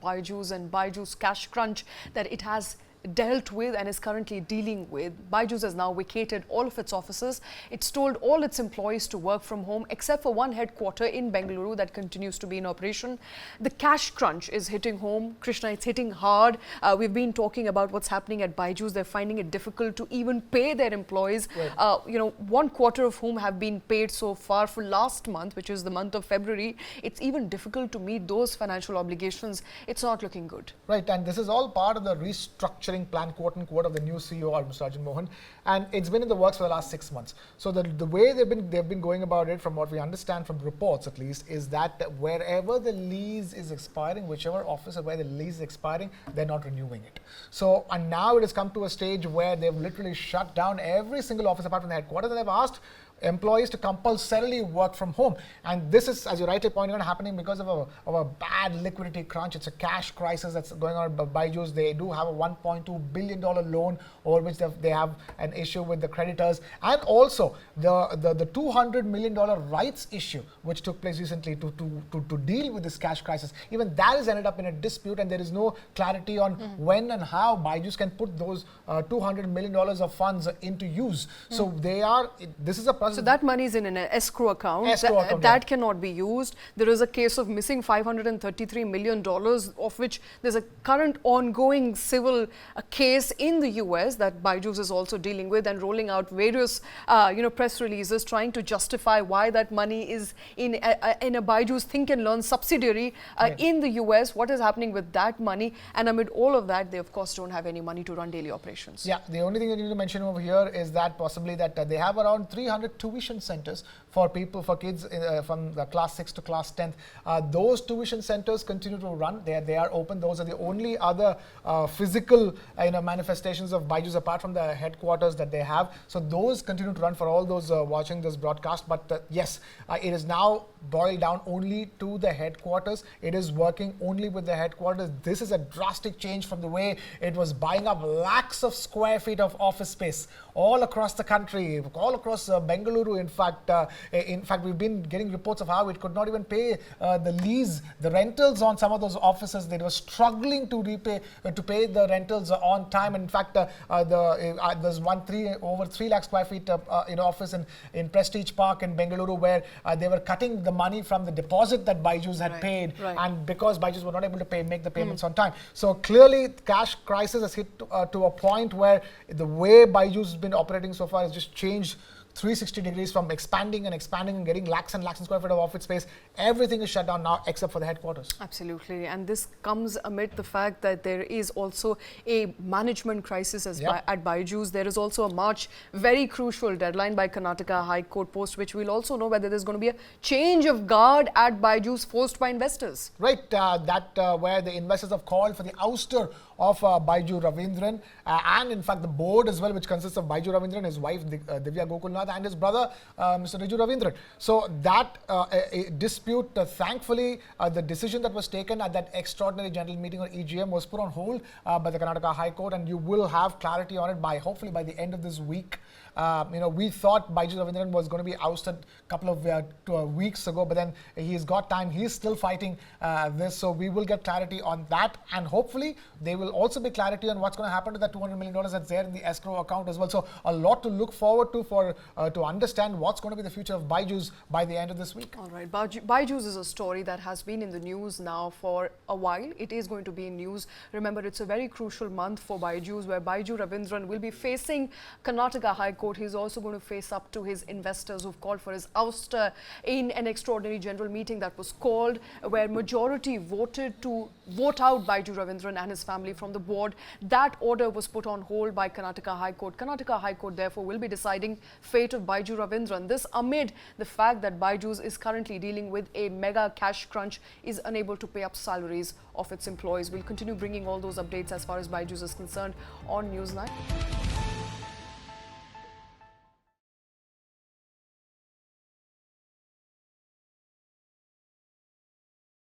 BYJU'S and BYJU'S cash crunch that it has dealt with and is currently dealing with. BYJU'S has now vacated all of its offices. It's told all its employees to work from home except for one headquarter in Bengaluru that continues to be in operation. The cash crunch is hitting home. Krishna, it's hitting hard. We've been talking about what's happening at BYJU'S. They're finding it difficult to even pay their employees. Right. 1/4 of whom have been paid so far for last month, which is the month of February. It's even difficult to meet those financial obligations. It's not looking good. Right, and this is all part of the restructuring plan, quote unquote, of the new CEO, Mr. Arjun Mohan, and it's been in the works for the last 6 months. So the way they've been going about it, from what we understand from reports at least, is that wherever the lease is expiring, whichever office or where the lease is expiring, they're not renewing it. So, and now it has come to a stage where they've literally shut down every single office apart from the headquarters, and they've asked employees to compulsorily work from home. And this is, as you rightly pointed out, happening because of a bad liquidity crunch. It's a cash crisis that's going on at BYJU'S. They do have a $1.2 billion loan over which they have an issue with the creditors. And also the $200 million rights issue, which took place recently to deal with this cash crisis. Even that has ended up in a dispute, and there is no clarity on when and how BYJU'S can put those $200 million of funds into use. So this is a process. So that money is in an escrow account. That cannot be used. There is a case of missing $533 million, of which there's a current ongoing civil case in the US that BYJU'S is also dealing with, and rolling out various press releases trying to justify why that money is in a BYJU'S Think and Learn subsidiary in the US. What is happening with that money? And amid all of that, they of course don't have any money to run daily operations. Yeah, the only thing that you need to mention over here is that possibly that they have around 300 tuition centers for kids from the class 6 to class 10th. Those tuition centers continue to run. They are open. Those are the only other physical manifestations of BYJU'S apart from the headquarters that they have. So those continue to run for all those watching this broadcast. But yes, it is now boiled down only to the headquarters. It is working only with the headquarters. This is a drastic change from the way it was buying up lakhs of square feet of office space all across the country, all across Bengaluru. In fact, we've been getting reports of how it could not even pay the rentals on some of those offices. They were struggling to pay the rentals on time. In fact, there's over 3 lakh square feet office in Prestige Park in Bengaluru, where they were cutting the money from the deposit that BYJU'S had paid, and because BYJU'S were not able to make the payments on time. So clearly, cash crisis has hit to a point where the way BYJU'S has been operating so far has just changed 360 degrees, from expanding and getting lakhs and lakhs of square feet of office space. Everything is shut down now except for the headquarters. Absolutely. And this comes amid the fact that there is also a management crisis at BYJU'S. There is also a March very crucial deadline by Karnataka High Court, post which we'll also know whether there's going to be a change of guard at BYJU'S forced by investors. Right, where the investors have called for the ouster of Baiju Ravindran, and in fact the board as well, which consists of Baiju Ravindran, his wife Divya Gokulnath, and his brother Mr. Riju Ravindran. So that dispute, thankfully, the decision that was taken at that extraordinary general meeting or EGM was put on hold by the Karnataka High Court, and you will have clarity on it hopefully by the end of this week. We thought Baiju Ravindran was going to be ousted a couple of weeks ago, but then he's got time. He's still fighting this, so we will get clarity on that, and hopefully there will also be clarity on what's going to happen to that $200 million that's there in the escrow account as well. So a lot to look forward to to understand what's going to be the future of BYJU'S by the end of this week. All right, BYJU'S is a story that has been in the news now for a while. It is going to be in news. Remember, it's a very crucial month for BYJU'S, where Baiju Ravindran will be facing Karnataka High Court. He's also going to face up to his investors who've called for his ouster in an extraordinary general meeting that was called, where majority voted to vote out Baiju Ravindran and his family from the board. That order was put on hold by Karnataka High Court. Karnataka High Court therefore will be deciding fate of Baiju Ravindran. This amid the fact that BYJU'S is currently dealing with a mega cash crunch, is unable to pay up salaries of its employees. We'll continue bringing all those updates as far as BYJU'S is concerned on Newsline.